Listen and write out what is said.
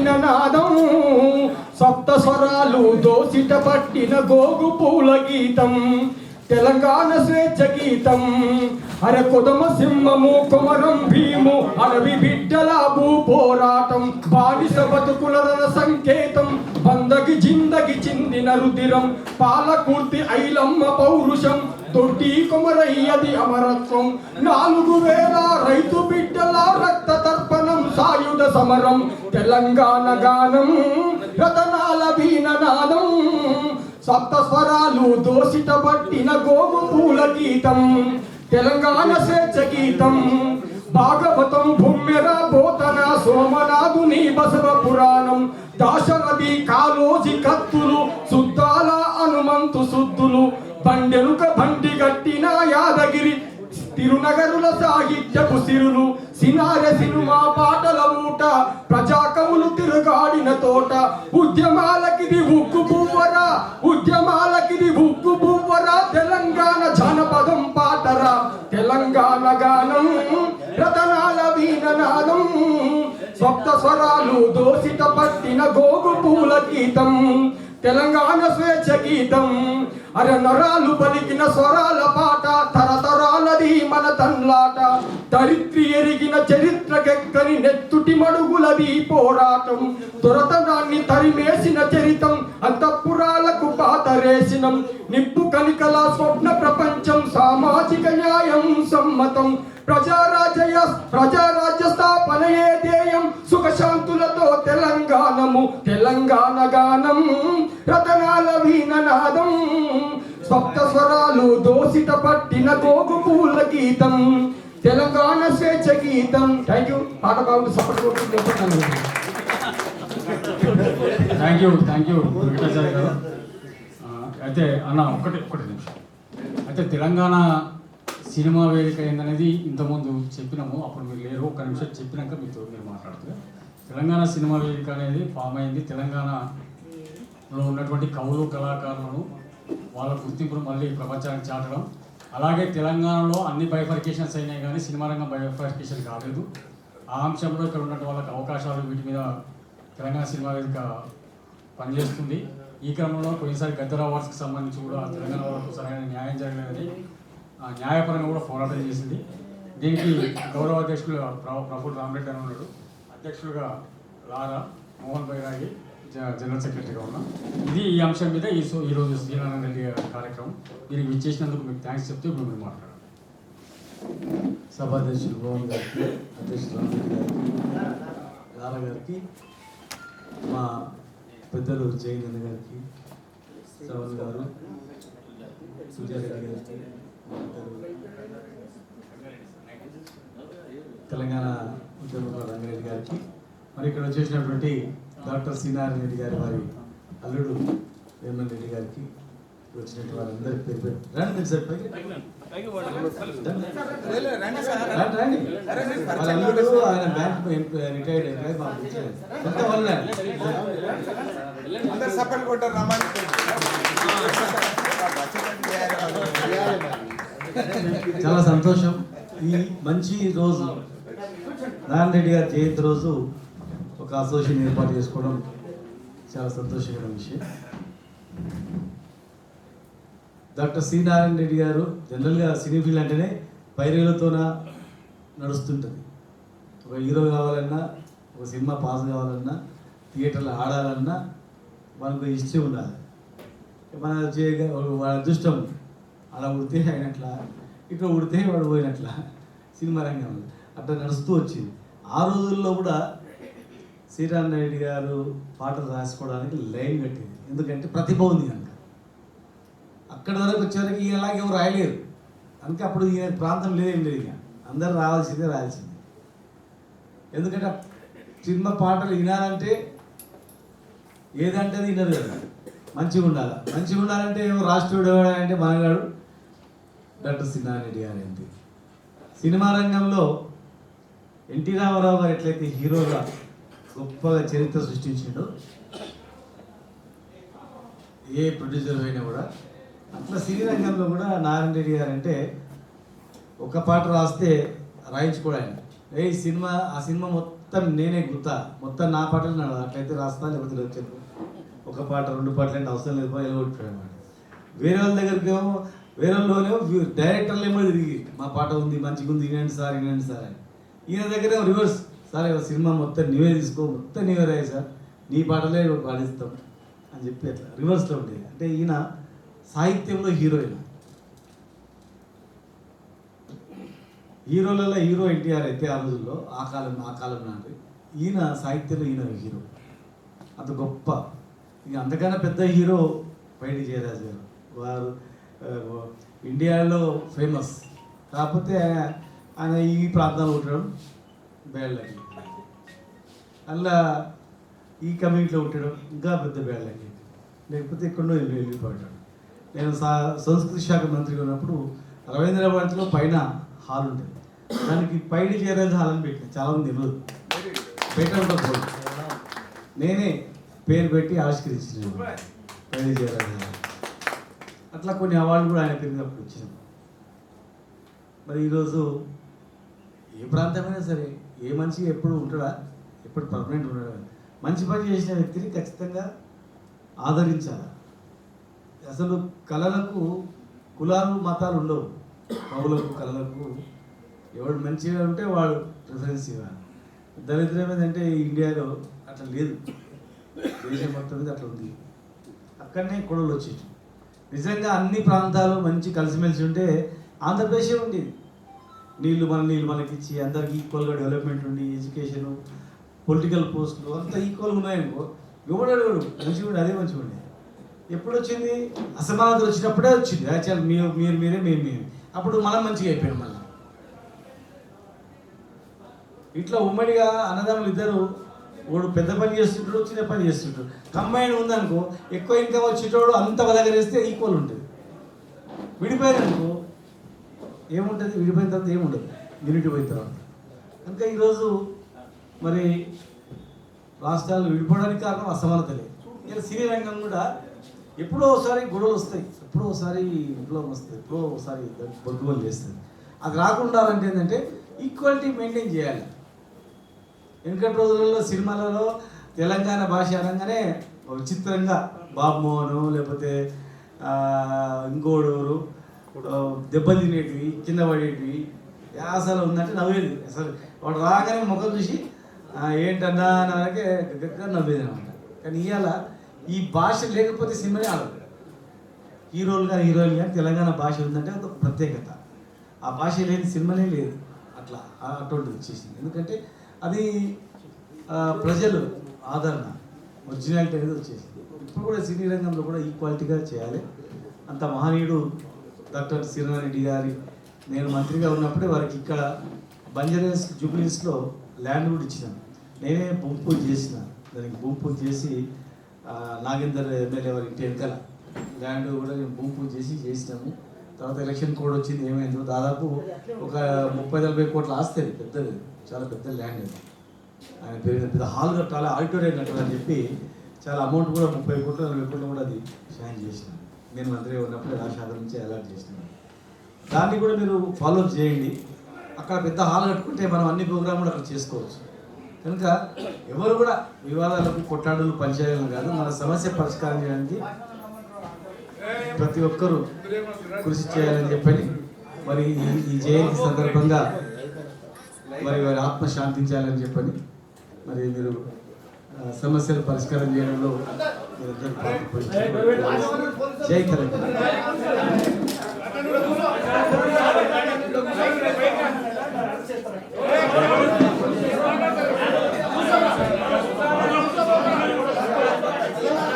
వీణనాదం సప్త స్వరాలు దోసిట పట్టిన గోగు పూల గీతం తెలంగాణ స్వేచ్ఛ గీతం అరే కొదమ సింహము కొమరం భీము అడవి బిడ్డల భూ పోరాటం బానిస బతుకుల సంకేతం బందకి జిందగి చిందిన రుదిరం పాలకూర్తి ఐలమ్మ పౌరుషం దొడ్డి కొమరయ్యది అమరత్వం 4000 రైతు బిడ్డల రక్త తర్పణం సాయుధ సమరం తెలంగాణ గానం రతనాల వీణనాదం సప్త స్వరాలు దోసిట పట్టిన గోగు పూల గీతం తెలంగాణ స్వేచ్ఛ గీతం భాగవతం భూమ్యర బోతన సోమనాథుని బసవ పురాణం దాశరథి కాలోజి కత్తులు సుద్దాల హనుమంతు సుద్దులు బండెనుక బండి గట్టిన యాదగిరి తిరునగరుల సాహిత్యపు సిరులు సినారె సినిమా పాటల ఊట ప్రజాకవులు తిరుగాడిన తోట ఉద్యమాలకిది ఉక్కు పువ్వరా ఉద్యమాలకిది ఉక్కు పువ్వరా తెలంగాణ జానపదం పాటరా తెలంగాణ గానం రతనాల వీణనాదం సప్త స్వరాలు దోసిట పట్టిన గోగు పూల గీతం తెలంగాణ స్వేచ్ఛ గీతం అర నరాలు పలికిన స్వరాల పాట తరతరాలది మన తన్లాట దరిత్రి ఎరిగిన చరిత్రకెక్కని నెత్తుటి మడుగులది పోరాటం దొరతనాన్ని తరిమేసిన చరితం అంతఃపురాలకు పాతరేసినం నిప్పు కనికల స్వప్న ప్రపంచం సామాజిక న్యాయం సమ్మతం ప్రజారాజ్య స్థాపనయే ధ్యేయం సుఖశాంతులతో తెలంగాణము తెలంగాణ గానం రతనాల వీణనాదం సప్త స్వరాలు దోసిట పట్టిన గోగు పూల గీతం తెలంగాణ స్వేచ్ఛ గీతం. Thank you. పాట బాగుంది. సపోర్ట్ కొట్టుకుంటున్నాను. థ్యాంక్ యూ వెంకటాచార్య గారు. అయితే అన్న ఒకటి నిమిషం. అయితే తెలంగాణ సినిమా వేదిక ఏందనేది ఇంతకుముందు చెప్పినాము, అప్పుడు మీరు లేరు. ఒక్క నిమిషం చెప్పినాక మీరు మాట్లాడుతుంది. తెలంగాణ సినిమా వేదిక అనేది ఫామ్ అయింది. తెలంగాణలో ఉన్నటువంటి కవులు కళాకారులను వాళ్ళ గుర్తింపును మళ్ళీ ప్రపంచానికి చాటడం, అలాగే తెలంగాణలో అన్ని బైఫర్కేషన్స్ అయినాయి కానీ సినిమా రంగం బైఫర్కేషన్ కాలేదు. ఆ అంశంలో ఇక్కడ ఉన్నటువంటి వాళ్ళకి అవకాశాలు వీటి మీద తెలంగాణ సినిమా వేదిక పనిచేస్తుంది. ఈ క్రమంలో పోయినసారి గద్దర్ అవార్డ్స్కి సంబంధించి కూడా తెలంగాణ వాళ్ళకు సరైన న్యాయం జరగలేదని న్యాయపరంగా కూడా పోరాటం చేసింది. దీనికి గౌరవ అధ్యక్షులు ప్రఫుల్ రామరెడ్డి అని ఉన్నాడు, అధ్యక్షులుగా లారా మోహన్ బైరాగి, జనరల్ సెక్రటరీగా ఉన్నాం. ఇది ఈ అంశం మీద ఈరోజు శ్రీనారాయణ రెడ్డి కార్యక్రమం. దీనికి ఇచ్చేసినందుకు మీకు థ్యాంక్స్ చెప్తూ మిమ్మల్ని మాట్లాడారు. సభాధ్యక్షులు మోహన్ గారికి, అధ్యక్షులు రామరెడ్డి గారికి, లారా గారికి, మా పెద్దలు జయనంద గారికి, శ్రవణ్ గారు, సుజారెడ్డి గారికి, తెలంగాణ ఉద్యమంలో రంగారెడ్డి గారికి, మరి ఇక్కడ వచ్చేసినటువంటి డాక్టర్ శ్రీనారాయణ రెడ్డి గారి వారి అల్లుడు వేమన్ రెడ్డి గారికి, వచ్చినట్టు వారందరికీ పేరు పెట్టి రండి సార్ వాళ్ళ అల్లుడు ఆయన బ్యాంక్ రిటైర్డ్ ఎంప్లాయీ మాకు కొంత వల్ల చాలా సంతోషం. ఈ మంచి రోజు నారాయణ రెడ్డి గారి జయంతి రోజు ఒక అసోసియేషన్ ఏర్పాటు చేసుకోవడం చాలా సంతోషకరమైన విషయం. డాక్టర్ సి నారాయణ రెడ్డి గారు జనరల్గా సినీ ఫీల్డ్ అంటేనే పైరేలతోన నడుస్తుంటుంది. ఒక హీరో కావాలన్నా, ఒక సినిమా పాస్ కావాలన్నా, థియేటర్లో ఆడాలన్నా మనకు హిస్టరీ ఉండాలి. మన వాడి అదృష్టం అలా ఉడితే అయినట్లా, ఇక్కడ ఉడితే వాడు పోయినట్లా సినిమా రంగంలో అట్లా నడుస్తూ వచ్చింది. ఆ రోజుల్లో కూడా శ్రీరామ్ రెడ్డి గారు పాటలు రాసుకోవడానికి లైన్ కట్టింది. ఎందుకంటే ప్రతిభ ఉంది కనుక. అక్కడి వరకు వచ్చేవరకు ఇలాగే ఎవరు రాయలేరు. అందుకే అప్పుడు ఈ ప్రాంతం లేదేం లేదు, ఇక అందరూ రాయాల్సిందే. ఎందుకంటే సినిమా పాటలు వినాలంటే ఏదంటే అది వినరు కదా, మంచిగా ఉండాలంటే ఏమో రాష్ట్రుడు అంటే మనగాడు డాక్టర్ శ్రీనారాయణ గారు. ఏంటి సినిమా రంగంలో ఎన్టీ రామారావు గారు ఎట్లయితే హీరోగా గొప్పగా చరిత్ర సృష్టించిండో, ఏ ప్రొడ్యూసర్ అయినా కూడా అట్లా సినీ రంగంలో కూడా నారాయణ రెడ్డి గారు అంటే ఒక పాట రాస్తే రాయించుకోవడానికి ఆ సినిమా మొత్తం నేనే గుర్తా, మొత్తం నా పాటలు నా అట్లయితే రాస్తా, లేకపోతే వచ్చాను ఒక పాట 2 పాటలు అంటే అవసరం లేదు వెళ్ళగొట్టాడు అనమాట. వేరే వాళ్ళ దగ్గరికి ఏమో వేరే వాళ్ళేమో డైరెక్టర్లు ఏమో తిరిగి మా పాట ఉంది మంచిగా ఉంది వినండి సార్ అని. ఈయన దగ్గర రివర్స్, సార్ సినిమా మొత్తం నీవే తీసుకో, మొత్తం నీవే రాయి సార్, నీ పాటలే పాడిస్తాం అని చెప్పి అట్లా రివర్స్లో ఉండేది. అంటే ఈయన సాహిత్యంలో హీరోలలో హీరో ఎన్టీఆర్ అయితే ఆ రోజుల్లో ఆ కాలం నాటి, ఈయన సాహిత్యంలో ఈయన హీరో, అంత గొప్ప. ఇక అంతకన్నా పెద్ద హీరో పైడి జయరాజ్ గారు, వారు ఇండియాలో ఫేమస్. కాకపోతే ఆయన ఈ ప్రాంతంలో ఉండడం బేళ్ళకి, అలా ఈ కమ్యూనిటీలో ఉండడం ఇంకా పెద్ద బేళ్ళకి, లేకపోతే ఎక్కడో వెళ్ళిపోయాడు. నేను సంస్కృతి శాఖ మంత్రిగా ఉన్నప్పుడు రవీంద్ర భారతిలో పైన హాల్ ఉంటుంది, దానికి పైడి జయరాజ్ హాల్ అని పెట్టిన, చాలామంది తెలియదు, పెట్టడం నేనే పేరు పెట్టి ఆవిష్కరించిన పైడి జయరాజ్ హాల్. అట్లా కొన్ని అవార్డులు కూడా ఆయన పెరిగినప్పుడు వచ్చినాం. మరి ఈరోజు ఏ ప్రాంతమైనా సరే ఏ మనిషి ఎప్పుడు ఉంటాడా, ఎప్పుడు పర్మనెంట్ ఉంటాడా, మంచి పని చేసిన వ్యక్తిని ఖచ్చితంగా ఆదరించాలి. అసలు కళలకు కులాలు మతాలు ఉండవు, కవులకు కళలకు ఎవడు మంచిగా ఉంటే వాడు ప్రిఫరెన్స్ ఇవ్వాలి. దరిద్రం ఏంటంటే ఇండియాలో అట్లా లేదు, దేశం మొత్తం మీద అట్లా ఉంది. అక్కడనే గొడవలు వచ్చేవి. నిజంగా అన్ని ప్రాంతాలు మంచి కలిసిమెలిసి ఉంటే ఆంధ్రప్రదేశే ఉండేది. నీళ్ళు మనకి ఇచ్చి అందరికి ఈక్వల్గా డెవలప్మెంట్ ఉండి, ఎడ్యుకేషను, పొలిటికల్ పోస్టులు అంతా ఈక్వల్గా ఉన్నాయనుకో, ఎవడు మంచిగా ఉండి అదే మంచిగా ఉండేది. ఎప్పుడు వచ్చింది? అసమానతలు వచ్చినప్పుడే వచ్చింది. యాక్చువల్ మీరే మేము అప్పుడు మనం మంచిగా అయిపోయాం. మళ్ళీ ఇట్లా ఉమ్మడిగా అన్నదమ్ములు ఇద్దరు, వాడు పెద్ద పని చేస్తుంటాడు, చిన్న పని చేస్తుంటాడు, కంబైన్ ఉందనుకో, ఎక్కువ ఇన్కమ్ వచ్చేటోడు అంత దగ్గర వేస్తే ఈక్వల్ ఉంటుంది. విడిపోయారనుకో ఏముంటుంది? విడిపోయిన తర్వాత ఏముండదు, యూనిటీ పోయిన తర్వాత. కనుక ఈరోజు మరి రాష్ట్రాలు విడిపోవడానికి కారణం అసమానతలే. ఇలా సినీ రంగం కూడా ఎప్పుడో ఒకసారి గొడవలు వస్తాయి, ఎప్పుడో ఒకసారి విప్లవం వస్తుంది, ఎప్పుడో ఒకసారి బొగ్గుబలు చేస్తుంది. అది రాకుండా అంటే ఏంటంటే ఈక్వాలిటీ మెయింటైన్ చేయాలి. వెనుకటి రోజులలో సినిమాలలో తెలంగాణ భాష అనగానే విచిత్రంగా బాబు మోహను లేకపోతే ఇంకోడూరు దెబ్బలు తినేటివి, కింద పడేటివి, అసలు ఉందంటే నవ్వేది. అసలు వాడు రాగానే ముఖం చూసి ఏంటన్నా అన్నకే నవ్వేది అనమాట. కానీ ఇవాళ ఈ భాష లేకపోతే సినిమానే ఆడదు. హీరోలు కానీ హీరోయిన్ కానీ తెలంగాణ భాష ఉందంటే ఒక ప్రత్యేకత. ఆ భాష లేని సినిమానే లేదు. అట్లా అటువంటిది వచ్చేసింది. ఎందుకంటే అది ప్రజలు ఆదరణ, ఒరిజినాలిటీ అనేది వచ్చేసింది. ఇప్పుడు కూడా సినీ రంగంలో కూడా ఈక్వాలిటీగా చేయాలి. అంత మహనీయుడు డాక్టర్ శ్రీనారెడ్డి గారి, నేను మంత్రిగా ఉన్నప్పుడే వారికి ఇక్కడ బంజారాస్ జూబ్లీస్లో ల్యాండ్ కూడా ఇచ్చినాను. నేనే భూమి పూజ చేసిన, దానికి భూమి పూజ చేసి నాగేందర్ ఎమ్మెల్యే వారి ఇంటి వెనకాల ల్యాండ్ కూడా నేను భూమి పూజ చేసినాము. తర్వాత ఎలక్షన్ కోడ్ వచ్చింది, ఏమైందో దాదాపు ఒక 30-40 కోట్ల ఆస్తి, పెద్దది, చాలా పెద్ద ల్యాండ్ అది. ఆయన పేరు పెద్ద హాల్ కట్టాలి, ఆడిటోరియం కట్టాలని చెప్పి చాలా అమౌంట్ కూడా 30 కోట్లు 40 కోట్లు కూడా అది షాన్ చేసినాను. నేను మంత్రిగా ఉన్నప్పుడు రాష్ట్రాల నుంచి అలాట్ చేసినాను. దాన్ని కూడా మీరు ఫాలో చేయండి. అక్కడ పెద్ద హాల్ కట్టుకుంటే మనం అన్ని ప్రోగ్రామ్ కూడా అక్కడ చేసుకోవచ్చు. కనుక ఎవరు కూడా వివాదాలకు, కొట్లాడులు, పంచాయతీలు కాదు, మన సమస్య పరిష్కారం చేయడానికి ప్రతి ఒక్కరూ కృషి చేయాలని చెప్పని, మరి ఈ జయంతి సందర్భంగా మరి వారి ఆత్మ శాంతించాలని చెప్పని, మరి మీరు సమస్యలు పరిష్కారం చేయడంలో జై తెలంగాణ.